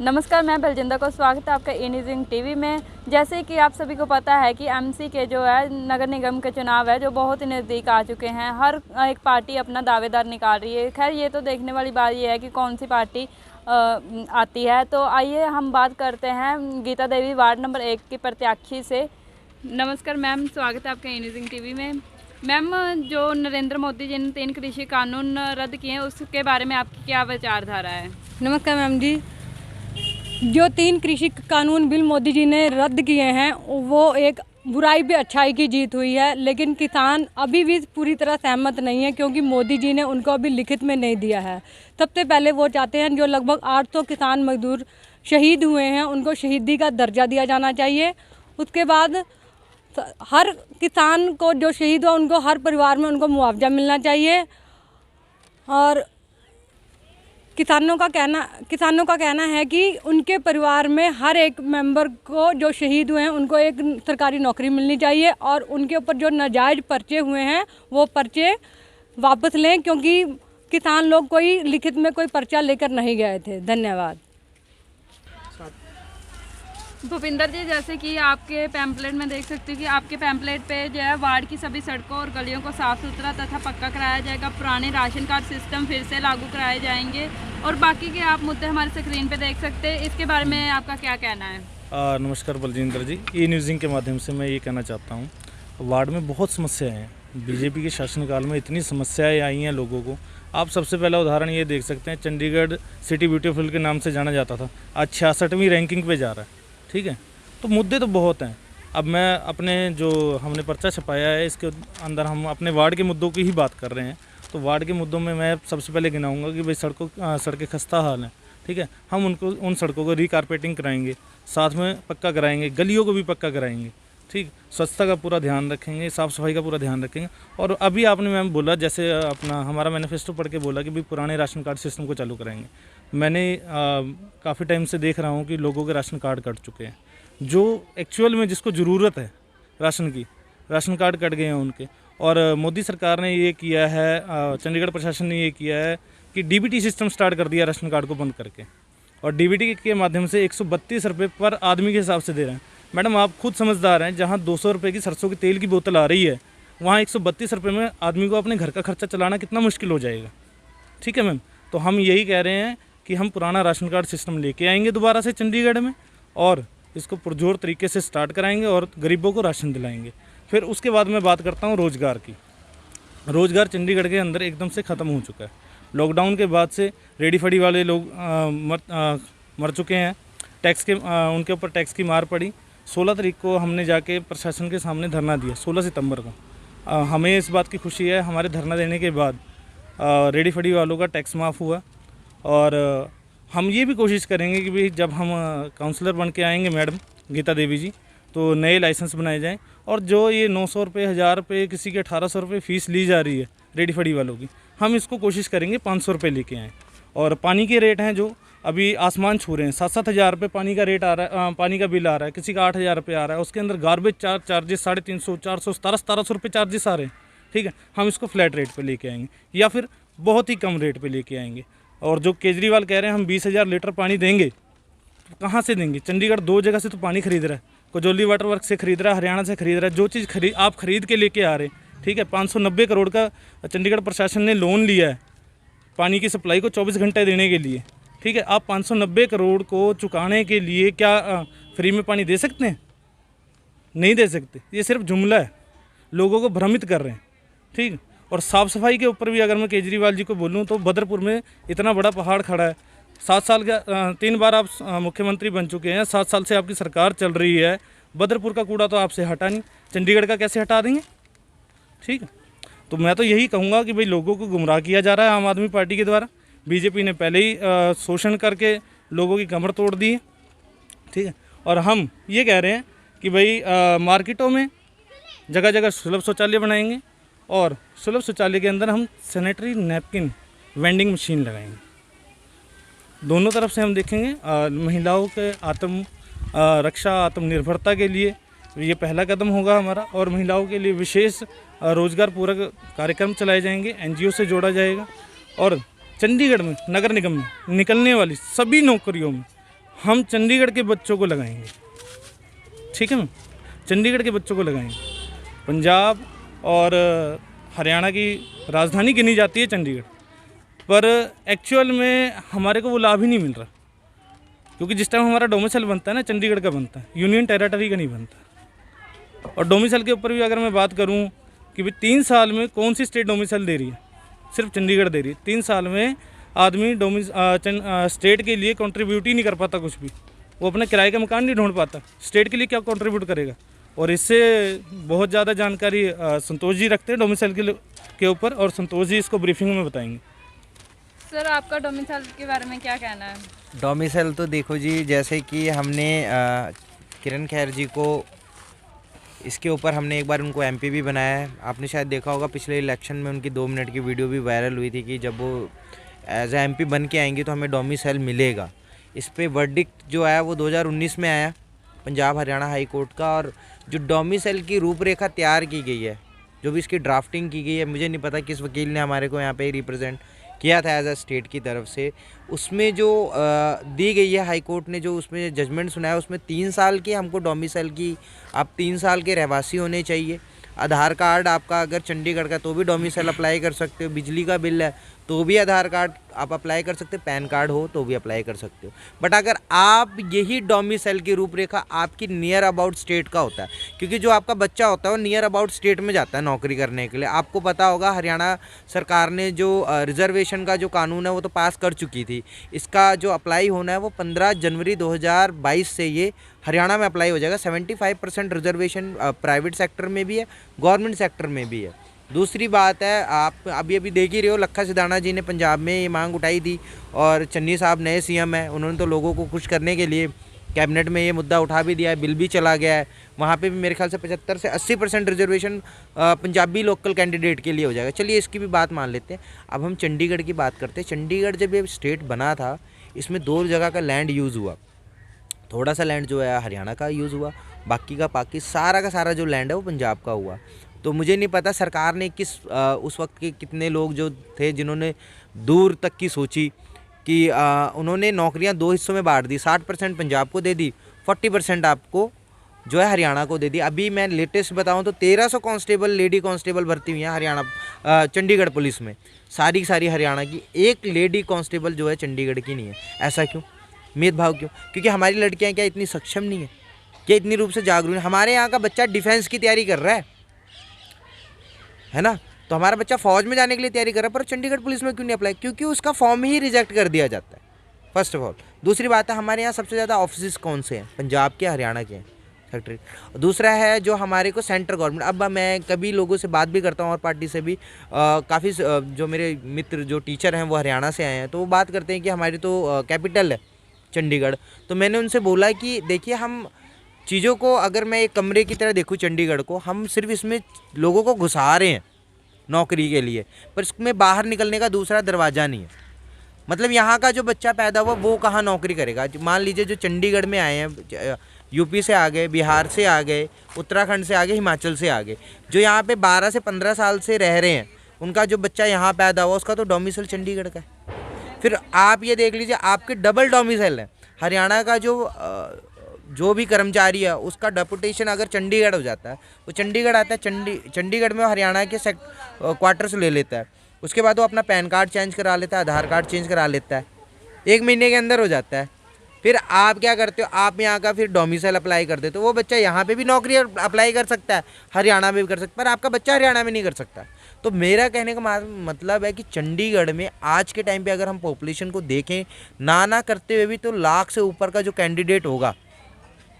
नमस्कार, मैं बलजिंदर को स्वागत है आपका ई न्यूज़ टीवी में। जैसे कि आप सभी को पता है कि एमसी के जो है नगर निगम के चुनाव है जो बहुत ही नज़दीक आ चुके हैं। हर एक पार्टी अपना दावेदार निकाल रही है। खैर ये तो देखने वाली बात ये है कि कौन सी पार्टी आती है। तो आइए हम बात करते हैं गीता देवी वार्ड नंबर 1 की प्रत्याशी से। नमस्कार मैम, स्वागत है आपका ई न्यूज़ टीवी में। मैम, जो नरेंद्र मोदी जी ने 3 कृषि कानून रद्द किए हैं उसके बारे में आपकी क्या विचारधारा है? नमस्कार मैम जी। जो 3 कृषि कानून बिल मोदी जी ने रद्द किए हैं वो एक बुराई पे अच्छाई की जीत हुई है, लेकिन किसान अभी भी पूरी तरह सहमत नहीं है क्योंकि मोदी जी ने उनको अभी लिखित में नहीं दिया है। सबसे पहले वो चाहते हैं जो लगभग 800 किसान मजदूर शहीद हुए हैं उनको शहीदी का दर्जा दिया जाना चाहिए। उसके बाद हर किसान को जो शहीद हुआ उनको हर परिवार में उनको मुआवजा मिलना चाहिए। और किसानों का कहना है कि उनके परिवार में हर एक मेंबर को जो शहीद हुए हैं उनको एक सरकारी नौकरी मिलनी चाहिए और उनके ऊपर जो नाजायज़ पर्चे हुए हैं वो पर्चे वापस लें क्योंकि किसान लोग कोई लिखित में कोई पर्चा लेकर नहीं गए थे। धन्यवाद। भूपिंदर जी, जैसे कि आपके पैम्पलेट में देख सकती हूँ कि आपके पैम्पलेट पे जो है वार्ड की सभी सड़कों और गलियों को साफ़ सुथरा तथा पक्का कराया जाएगा। पुराने राशन कार्ड सिस्टम फिर से लागू कराए जाएंगे और बाकी के आप मुद्दे हमारे स्क्रीन पे देख सकते हैं। इसके बारे में आपका क्या कहना है? नमस्कार बलजिंदर जी, ई न्यूज़िंग के माध्यम से मैं ये कहना चाहता हूँ, वार्ड में बहुत समस्याएं हैं। बीजेपी के शासनकाल में इतनी समस्याएं आई हैं लोगों को। आप सबसे पहला उदाहरण ये देख सकते हैं, चंडीगढ़ सिटी ब्यूटीफुल के नाम से जाना जाता था, आज 66वीं रैंकिंग पे जा रहा है। ठीक है, तो मुद्दे तो बहुत हैं। अब मैं अपने जो हमने पर्चा छपाया है इसके अंदर हम अपने वार्ड के मुद्दों की ही बात कर रहे हैं। तो वार्ड के मुद्दों में मैं सबसे पहले गिनाऊंगा कि भाई सड़कें खस्ता हाल हैं। ठीक है, हम उन सड़कों को रीकारपेटिंग कराएंगे, साथ में पक्का कराएंगे, गलियों को भी पक्का कराएंगे। ठीक, स्वच्छता का पूरा ध्यान रखेंगे, साफ़ सफाई का पूरा ध्यान रखेंगे। और अभी आपने मैम बोला, जैसे अपना हमारा मैनिफेस्टो पढ़ के बोला कि भाई पुराने राशन कार्ड सिस्टम को चालू कराएंगे। मैंने काफ़ी टाइम से देख रहा हूँ कि लोगों के राशन कार्ड कट चुके हैं, जो एक्चुअल में जिसको ज़रूरत है राशन की, राशन कार्ड कट गए हैं उनके। और मोदी सरकार ने ये किया है, चंडीगढ़ प्रशासन ने ये किया है कि डीबीटी सिस्टम स्टार्ट कर दिया राशन कार्ड को बंद करके, और डीबीटी के माध्यम से 132 रुपये पर आदमी के हिसाब से दे रहे हैं। मैडम आप खुद समझदार हैं, जहाँ 200 रुपये की सरसों के तेल की बोतल आ रही है वहाँ 132 रुपये में आदमी को अपने घर का खर्चा चलाना कितना मुश्किल हो जाएगा। ठीक है मैम, तो हम यही कह रहे हैं कि हम पुराना राशन कार्ड सिस्टम लेके आएंगे दोबारा से चंडीगढ़ में और इसको पुरजोर तरीके से स्टार्ट कराएंगे और गरीबों को राशन दिलाएंगे। फिर उसके बाद मैं बात करता हूँ रोज़गार की। रोज़गार चंडीगढ़ के अंदर एकदम से ख़त्म हो चुका है। लॉकडाउन के बाद से रेडी फड़ी वाले लोग मर चुके हैं। उनके ऊपर टैक्स की मार पड़ी। 16 तारीख को हमने जाके प्रशासन के सामने धरना दिया, 16 सितंबर को। हमें इस बात की खुशी है, हमारे धरना देने के बाद रेडी फड़ी वालों का टैक्स माफ़ हुआ। और हम ये भी कोशिश करेंगे कि भाई जब हम काउंसलर बन के आएंगे मैडम गीता देवी जी, तो नए लाइसेंस बनाए जाएं। और जो ये 900 रुपये, 1000 रुपये, किसी के 1800 रुपये फ़ीस ली जा रही है रेडी फड़ी वालों की, हम इसको कोशिश करेंगे 500 रुपये लेके आएँ। और पानी के रेट हैं जो अभी आसमान छू रहे हैं, 7-7 हज़ार रुपये पानी का रेट आ रहा है, पानी का बिल आ रहा है, किसी का 8,000 रुपये आ रहा है। उसके अंदर गार्बेज चार्जेस 350, 400, 1700 रुपये चार्जेस आ रहे हैं। ठीक है, हम इसको फ्लैट रेट पे लेके आएंगे या फिर बहुत ही कम रेट पे लेके आएंगे। और जो केजरीवाल कह रहे हैं हम 20,000 लीटर पानी देंगे, तो कहाँ से देंगे? चंडीगढ़ 2 जगह से तो पानी खरीद रहा है, कजौली वाटर वर्क से खरीद रहा है, हरियाणा से खरीद रहा है। जो चीज़ आप खरीद के लेके आ रहे हैं, ठीक है, 590 करोड़ का चंडीगढ़ प्रशासन ने लोन लिया है पानी की सप्लाई को 24 घंटे देने के लिए। ठीक है, आप 590 करोड़ को चुकाने के लिए क्या फ्री में पानी दे सकते हैं? नहीं दे सकते। ये सिर्फ जुमला है, लोगों को भ्रमित कर रहे हैं। ठीक, और साफ़ सफाई के ऊपर भी अगर मैं केजरीवाल जी को बोलूँ तो बदरपुर में इतना बड़ा पहाड़ खड़ा है। 7 साल का 3 बार आप मुख्यमंत्री बन चुके हैं, 7 साल से आपकी सरकार चल रही है, बदरपुर का कूड़ा तो आपसे हटा नहीं, चंडीगढ़ का कैसे हटा देंगे? ठीक है, तो मैं तो यही कहूँगा कि भाई लोगों को गुमराह किया जा रहा है आम आदमी पार्टी के द्वारा। बीजेपी ने पहले ही शोषण करके लोगों की कमर तोड़ दी है। ठीक है, और हम ये कह रहे हैं कि भाई मार्केटों में जगह जगह सुलभ शौचालय बनाएंगे और सुलभ शौचालय के अंदर हम सैनिटरी नैपकिन वेंडिंग मशीन लगाएंगे। दोनों तरफ से हम देखेंगे। महिलाओं के रक्षा, आत्मनिर्भरता के लिए ये पहला कदम होगा हमारा। और महिलाओं के लिए विशेष रोजगार पूरक कार्यक्रम चलाए जाएंगे, NGO से जोड़ा जाएगा। और चंडीगढ़ में नगर निगम में निकलने वाली सभी नौकरियों में हम चंडीगढ़ के बच्चों को लगाएंगे, ठीक है ना, चंडीगढ़ के बच्चों को लगाएंगे। पंजाब और हरियाणा की राजधानी गिनी जाती है चंडीगढ़, पर एक्चुअल में हमारे को वो लाभ ही नहीं मिल रहा, क्योंकि जिस टाइम हमारा डोमिसाइल बनता है ना, चंडीगढ़ का बनता है, यूनियन टेरिटरी का नहीं बनता। और डोमिसाइल के ऊपर भी अगर मैं बात करूं कि भाई 3 साल में कौन सी स्टेट डोमिसाइल दे रही है, सिर्फ चंडीगढ़ दे रही है। 3 साल में आदमी स्टेट के लिए कंट्रीब्यूट ही नहीं कर पाता कुछ भी, वो अपना किराए का मकान नहीं ढूंढ पाता, स्टेट के लिए क्या कंट्रीब्यूट करेगा। और इससे बहुत ज़्यादा जानकारी संतोष जी रखते हैं डोमिसाइल के ऊपर, और संतोष जी इसको ब्रीफिंग में बताएंगे। सर आपका डोमिसाइल के बारे में क्या कहना है? डोमिसाइल तो देखो जी, जैसे कि हमने किरण खैर जी को इसके ऊपर हमने एक बार उनको एमपी भी बनाया है। आपने शायद देखा होगा पिछले इलेक्शन में उनकी 2 मिनट की वीडियो भी वायरल हुई थी कि जब वो एज ए एमपी बन के आएंगी तो हमें डोमिसाइल मिलेगा। इस पे वर्डिक्ट जो आया वो 2019 में आया पंजाब हरियाणा हाई कोर्ट का, और जो डोमिसाइल की रूपरेखा तैयार की गई है, जो भी इसकी ड्राफ्टिंग की गई है, मुझे नहीं पता किस वकील ने हमारे को यहाँ पे रिप्रेजेंट किया था एज अ स्टेट की तरफ से, उसमें जो दी गई है हाई कोर्ट ने जो उसमें जजमेंट सुनाया, उसमें 3 साल की हमको डोमिसाइल की, आप 3 साल के रहवासी होने चाहिए। आधार कार्ड आपका अगर चंडीगढ़ का तो भी डोमिसाइल अप्लाई कर सकते हो, बिजली का बिल है तो भी आधार कार्ड आप अप्लाई कर सकते हो, पैन कार्ड हो तो भी अप्लाई कर सकते हो। बट अगर आप यही डोमिसाइल की रूपरेखा आपकी नियर अबाउट स्टेट का होता है, क्योंकि जो आपका बच्चा होता है वो नियर अबाउट स्टेट में जाता है नौकरी करने के लिए। आपको पता होगा हरियाणा सरकार ने जो रिजर्वेशन का जो कानून है वो तो पास कर चुकी थी, इसका जो अप्लाई होना है वो 15 जनवरी 2022 से ये हरियाणा में अप्लाई हो जाएगा। 75% रिजर्वेशन प्राइवेट सेक्टर में भी है, गवर्नमेंट सेक्टर में भी है। दूसरी बात है, आप अभी देख ही रहे हो, लखा सिधाना जी ने पंजाब में ये मांग उठाई थी, और चन्नी साहब नए सीएम हैं, उन्होंने तो लोगों को खुश करने के लिए कैबिनेट में ये मुद्दा उठा भी दिया है, बिल भी चला गया है। वहाँ पे भी मेरे ख्याल से 75 से 80% रिजर्वेशन पंजाबी लोकल कैंडिडेट के लिए हो जाएगा। चलिए इसकी भी बात मान लेते हैं। अब हम चंडीगढ़ की बात करते हैं। चंडीगढ़ जब ये स्टेट बना था, इसमें 2 जगह का लैंड यूज़ हुआ। थोड़ा सा लैंड जो है हरियाणा का यूज़ हुआ, बाकी का सारा जो लैंड है वो पंजाब का हुआ। तो मुझे नहीं पता सरकार ने उस वक्त के कितने लोग जो थे जिन्होंने दूर तक की सोची कि उन्होंने नौकरियां 2 हिस्सों में बांट दी, 60% पंजाब को दे दी, 40% आपको जो है हरियाणा को दे दी। अभी मैं लेटेस्ट बताऊं तो 1300 कांस्टेबल लेडी कांस्टेबल भर्ती हुई हैं हरियाणा चंडीगढ़ पुलिस में, सारी हरियाणा की। एक लेडी कांस्टेबल जो है चंडीगढ़ की नहीं है। ऐसा क्यों? भेदभाव क्यों? क्योंकि हमारी लड़कियाँ क्या इतनी सक्षम नहीं है, क्या इतनी रूप से जागरूक है? हमारे यहाँ का बच्चा डिफेंस की तैयारी कर रहा है ना, तो हमारा बच्चा फौज में जाने के लिए तैयारी कर रहा है, पर चंडीगढ़ पुलिस में क्यों नहीं अप्लाई? क्योंकि उसका फॉर्म ही रिजेक्ट कर दिया जाता है, फर्स्ट ऑफ ऑल। दूसरी बात है, हमारे यहाँ सबसे ज़्यादा ऑफिस कौन से हैं? पंजाब के, हरियाणा के फैक्ट्री। दूसरा है जो हमारे को सेंट्रल गवर्नमेंट। अब मैं कभी लोगों से बात भी करता हूँ और पार्टी से भी, काफ़ी जो मेरे मित्र जो टीचर हैं वो हरियाणा से आए हैं, तो वो बात करते हैं कि हमारी तो कैपिटल है चंडीगढ़। तो मैंने उनसे बोला कि देखिए, हम चीज़ों को अगर मैं एक कमरे की तरह देखूँ चंडीगढ़ को, हम सिर्फ इसमें लोगों को घुसा रहे हैं नौकरी के लिए, पर इसमें बाहर निकलने का दूसरा दरवाज़ा नहीं है। मतलब यहाँ का जो बच्चा पैदा हुआ वो कहाँ नौकरी करेगा? मान लीजिए जो चंडीगढ़ में आए हैं, यूपी से आ गए, बिहार से आ गए, उत्तराखंड से आ गए, हिमाचल से आ गए, जो यहाँ पे 12 से 15 साल से रह रहे हैं, उनका जो बच्चा यहाँ पैदा हुआ उसका तो डोमिसाइल चंडीगढ़ का है। फिर आप ये देख लीजिए, आपके डबल डोमिसाइल है। हरियाणा का जो भी कर्मचारी है उसका डेपुटेशन अगर चंडीगढ़ हो जाता है, वो चंडीगढ़ आता है, चंडीगढ़ में हरियाणा के क्वार्टर्स ले लेता है, उसके बाद वो अपना पैन कार्ड चेंज करा लेता है, आधार कार्ड चेंज करा लेता है, 1 महीने के अंदर हो जाता है। फिर आप क्या करते हो? आप यहाँ का फिर डोमिसाइल अप्लाई कर देते हो। वो बच्चा यहाँ पे भी नौकरी अप्लाई कर सकता है, हरियाणा में भी कर सकता है, पर आपका बच्चा हरियाणा में नहीं कर सकता। तो मेरा कहने का मतलब है कि चंडीगढ़ में आज के टाइम पे अगर हम पॉपुलेशन को देखें, ना करते हुए भी तो लाख से ऊपर का जो कैंडिडेट होगा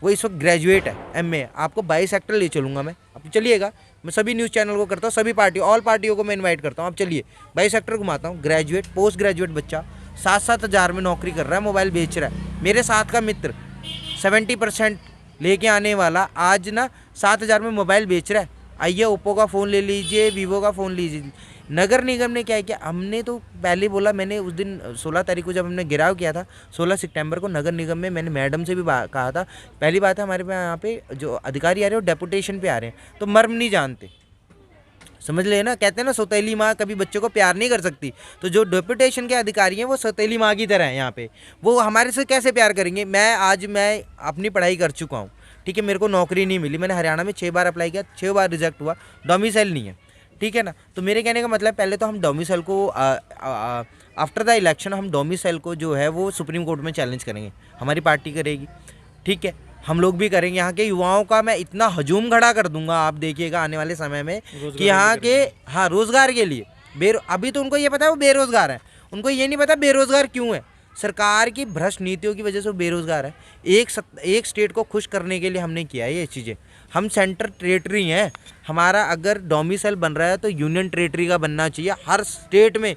वो इस वक्त ग्रेजुएट है, MA। आपको 22 सेक्टर ले चलूँगा मैं, आप चलिएगा। मैं सभी न्यूज़ चैनल को करता हूँ, सभी ऑल पार्टियों को मैं इन्वाइट करता हूँ, आप चलिए 22 सेक्टर घुमाता हूँ। ग्रेजुएट, पोस्ट ग्रेजुएट बच्चा 7-7 हज़ार में नौकरी कर रहा है, मोबाइल बेच रहा है। मेरे साथ का मित्र 70% लेके आने वाला आज ना 7 हज़ार में मोबाइल बेच रहा है। आइए, ओप्पो का फ़ोन ले लीजिए, वीवो का फ़ोन लीजिए। नगर निगम ने क्या किया? हमने तो पहले बोला, मैंने उस दिन 16 तारीख को जब हमने घेराव किया था, 16 सितंबर को नगर निगम में मैंने मैडम से भी कहा था, पहली बात है हमारे यहाँ पे जो अधिकारी आ रहे हैं वो डेपुटेशन पे आ रहे हैं, तो मर्म नहीं जानते। समझ ले ना, कहते हैं ना सौतेली माँ कभी बच्चों को प्यार नहीं कर सकती, तो जो डेपुटेशन के अधिकारी हैं वो सौतेली माँ की तरह हैं यहाँ पे। वो हमारे से कैसे प्यार करेंगे? मैं अपनी पढ़ाई कर चुका हूँ, ठीक है, मेरे को नौकरी नहीं मिली, मैंने हरियाणा में 6 बार अप्लाई किया, 6 बार रिजेक्ट हुआ, डोमिसाइल नहीं है, ठीक है ना। तो मेरे कहने का मतलब पहले तो हम डोमिसाइल को आफ्टर द इलेक्शन हम डोमिसाइल को जो है वो सुप्रीम कोर्ट में चैलेंज करेंगे, हमारी पार्टी करेगी, ठीक है, हम लोग भी करेंगे। यहाँ के युवाओं का मैं इतना हजूम खड़ा कर दूंगा, आप देखिएगा आने वाले समय में कि यहाँ के हाँ रोज़गार के लिए अभी तो उनको ये पता है वो बेरोज़गार है, उनको ये नहीं पता बेरोज़गार क्यों है। सरकार की भ्रष्ट नीतियों की वजह से वो बेरोज़गार है। एक स्टेट को खुश करने के लिए हमने किया है ये चीज़ें। हम सेंटर टेरेटरी हैं, हमारा अगर डोमिसाइल बन रहा है तो यूनियन टेरेटरी का बनना चाहिए। हर स्टेट में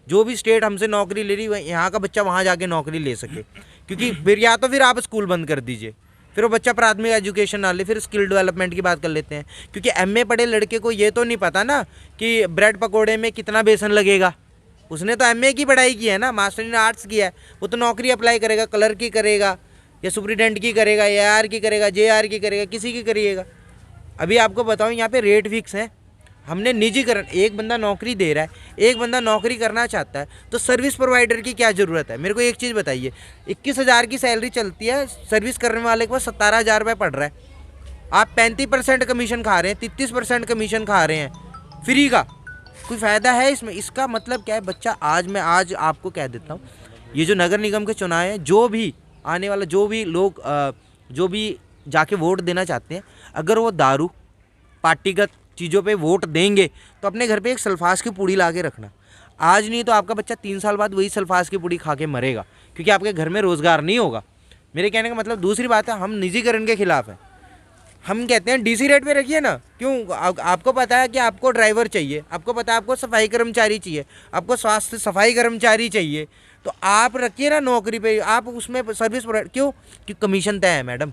जो भी स्टेट हमसे नौकरी ले रही है यहाँ का बच्चा वहाँ जाके नौकरी ले सके, क्योंकि फिर या तो फिर आप स्कूल बंद कर दीजिए, फिर वो बच्चा प्राथमिक एजुकेशन ना ले, फिर स्किल डेवलपमेंट की बात कर लेते हैं। क्योंकि एमए पढ़े लड़के को ये तो नहीं पता ना कि ब्रेड पकोड़े में कितना बेसन लगेगा, उसने तो एमए की पढ़ाई की है ना, मास्टर इन आर्ट्स किया है, वो तो नौकरी अप्लाई करेगा, क्लर्क की करेगा या सुप्रिटेंडेंट की करेगा, एआर की करेगा, जेआर की करेगा, किसी की करिएगा। अभी आपको बताऊँ यहाँ पे रेट फिक्स है, हमने निजीकरण, एक बंदा नौकरी दे रहा है, एक बंदा नौकरी करना चाहता है, तो सर्विस प्रोवाइडर की क्या ज़रूरत है? मेरे को एक चीज़ बताइए, 21,000 की सैलरी चलती है, सर्विस करने वाले के पास 17,000 रुपये पड़ रहा है, आप 35% कमीशन खा रहे हैं, 33% कमीशन खा रहे हैं फ्री का, कोई फ़ायदा है इसमें? इसका मतलब क्या है? बच्चा मैं आज आपको कह देता हूँ, ये जो नगर निगम के चुनाव हैं, जो भी आने वाला, जो भी लोग जो भी जाके वोट देना चाहते हैं, अगर वो दारू पार्टीगत चीज़ों पे वोट देंगे तो अपने घर पे एक सल्फास की पूड़ी ला के रखना। आज नहीं तो आपका बच्चा 3 साल बाद वही सल्फास की पूड़ी खा के मरेगा, क्योंकि आपके घर में रोज़गार नहीं होगा। मेरे कहने का मतलब दूसरी बात है, हम निजीकरण के खिलाफ हैं। हम कहते हैं डीसी रेट पे रखिए ना, क्यों? आपको पता है कि आपको ड्राइवर चाहिए, आपको पता है आपको सफाई कर्मचारी चाहिए, आपको स्वास्थ्य सफाई कर्मचारी चाहिए, तो आप रखिए ना नौकरी पे, आप उसमें सर्विस प्रोवाइड क्यों? कि कमीशन तय है मैडम,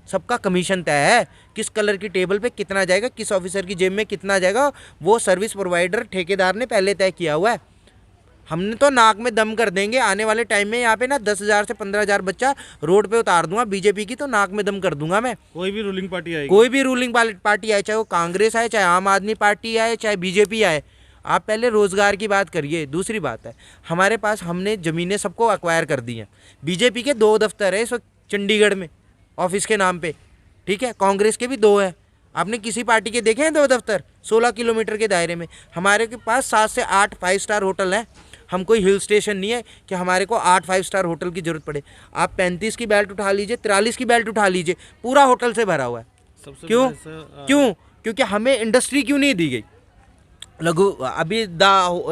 सबका कमीशन तय है, किस कलर की टेबल पे कितना जाएगा, किस ऑफिसर की जेब में कितना जाएगा, वो सर्विस प्रोवाइडर ठेकेदार ने पहले तय किया हुआ है। हमने तो नाक में दम कर देंगे आने वाले टाइम में, यहाँ पे ना 10,000 से 15,000 बच्चा रोड पे उतार दूंगा बीजेपी की, तो नाक में दम कर दूंगा मैं। कोई भी रूलिंग पार्टी आएगी, कोई भी रूलिंग पार्टी आए, चाहे वो कांग्रेस आए, चाहे आम आदमी पार्टी आए, चाहे बीजेपी आए, आप पहले रोज़गार की बात करिए। दूसरी बात है, हमारे पास हमने ज़मीनें सबको अक्वायर कर दी हैं। बीजेपी के 2 दफ्तर है इस वक्त चंडीगढ़ में ऑफिस के नाम पे, ठीक है, कांग्रेस के भी 2 हैं। आपने किसी पार्टी के देखे हैं 2 दफ्तर 16 किलोमीटर के दायरे में? हमारे के पास 7 से 8 5 स्टार होटल हैं। हम कोई हिल स्टेशन नहीं है कि हमारे को 8 5 स्टार होटल की ज़रूरत पड़े। आप 35 की बेल्ट उठा लीजिए, 43 की बेल्ट उठा लीजिए, पूरा होटल से भरा हुआ है। क्यों? क्योंकि हमें इंडस्ट्री क्यों नहीं दी गई? अभी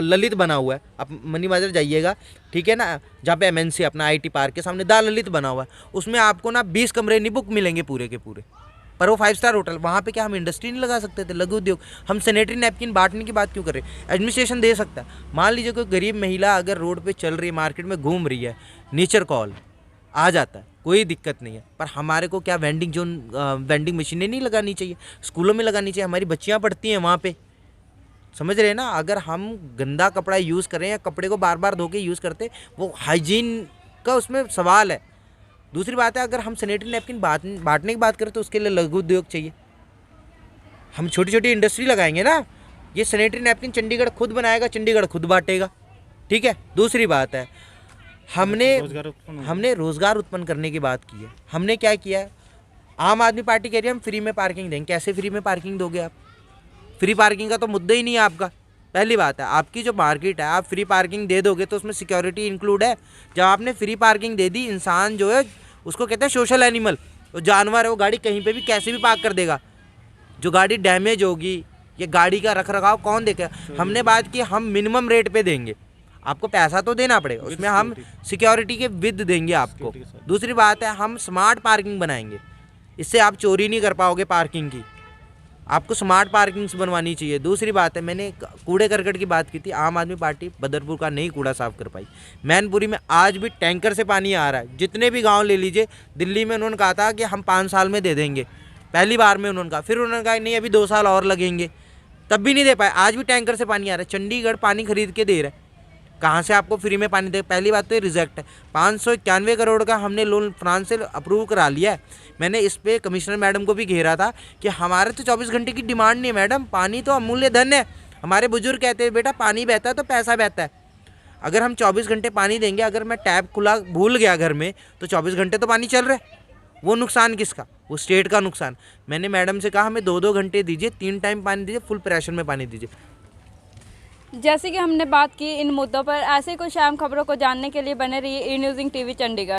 ललित बना हुआ है, आप मनी बाजार जाइएगा, ठीक है ना, जहाँ पे एमएनसी अपना आईटी पार्क के सामने ललित बना हुआ है, उसमें आपको ना 20 कमरे नहीं बुक मिलेंगे पूरे के पूरे, पर वो 5 स्टार होटल। वहाँ पे क्या हम इंडस्ट्री नहीं लगा सकते थे, लघु उद्योग? हम सैनिटरी नैपकिन बांटने की बात क्यों कर रहे हैं? एडमिनिस्ट्रेशन दे सकता है। मान लीजिए कोई गरीब महिला अगर रोड पे चल रही है, मार्केट में घूम रही है, नेचर कॉल आ जाता है, कोई दिक्कत नहीं है, पर हमारे को क्या वेंडिंग मशीनें नहीं लगानी चाहिए? स्कूलों में लगानी चाहिए, हमारी बच्चियाँ पढ़ती हैं वहाँ पर, समझ रहे हैं ना? अगर हम गंदा कपड़ा यूज़ करें या कपड़े को बार बार धो के यूज़ करते, वो हाइजीन का उसमें सवाल है। दूसरी बात है, अगर हम सैनिटरी नैपकिन बांटने की बात करें तो उसके लिए लघु उद्योग चाहिए। हम छोटी छोटी इंडस्ट्री लगाएंगे ना, ये सैनिटरी नैपकिन चंडीगढ़ खुद बनाएगा, चंडीगढ़ खुद बांटेगा, ठीक है। दूसरी बात है, हमने रोज़गार उत्पन्न करने की बात की है। हमने क्या किया है? आम आदमी पार्टी कह रही है हम फ्री में पार्किंग देंगे। कैसे फ्री में पार्किंग दोगे आप? फ्री पार्किंग का तो मुद्दा ही नहीं है आपका। पहली बात है, आपकी जो मार्केट है, आप फ्री पार्किंग दे दोगे तो उसमें सिक्योरिटी इंक्लूड है। जब आपने फ्री पार्किंग दे दी, इंसान जो है उसको कहते हैं सोशल एनिमल, वो जानवर है, वो गाड़ी कहीं पे भी कैसे भी पार्क कर देगा। जो गाड़ी डैमेज होगी, ये गाड़ी का रख रखाव कौन देखेगा? हमने बात की हम मिनिमम रेट पे देंगे, आपको पैसा तो देना पड़ेगा, उसमें हम सिक्योरिटी के विद देंगे आपको। दूसरी बात है, हम स्मार्ट पार्किंग बनाएंगे, इससे आप चोरी नहीं कर पाओगे पार्किंग की, आपको स्मार्ट पार्किंग्स बनवानी चाहिए। दूसरी बात है, मैंने कूड़े करकट की बात की थी, आम आदमी पार्टी बदरपुर का नहीं कूड़ा साफ़ कर पाई। मैनपुरी में आज भी टैंकर से पानी आ रहा है। जितने भी गांव ले लीजिए, दिल्ली में उन्होंने कहा था कि हम 5 साल में दे देंगे, पहली बार में उन्होंने कहा, फिर उन्होंने कहा नहीं अभी 2 साल और लगेंगे, तब भी नहीं दे पाए। आज भी टैंकर से पानी आ रहा है। चंडीगढ़ पानी खरीद के दे रहा है, कहाँ से आपको फ्री में पानी दे? पहली बात तो ये रिजेक्ट है। 591 करोड़ का हमने लोन फ्रांस से अप्रूव करा लिया है। मैंने इस पे कमिश्नर मैडम को भी घेरा था कि हमारे तो 24 घंटे की डिमांड नहीं है मैडम, पानी तो अमूल्य धन है। हमारे बुजुर्ग कहते हैं बेटा पानी बहता है तो पैसा बहता है। अगर हम 24 घंटे पानी देंगे, अगर मैं टैप खुला भूल गया घर में तो 24 घंटे तो पानी चल रहा है, वो नुकसान किसका? वो स्टेट का नुकसान। मैंने मैडम से कहा हमें 2-2 घंटे दीजिए, 3 टाइम पानी दीजिए, फुल प्रेशर में पानी दीजिए। जैसे कि हमने बात की इन मुद्दों पर, ऐसे कुछ अहम खबरों को जानने के लिए बने रहिए ई न्यूज़ टीवी चंडीगढ़।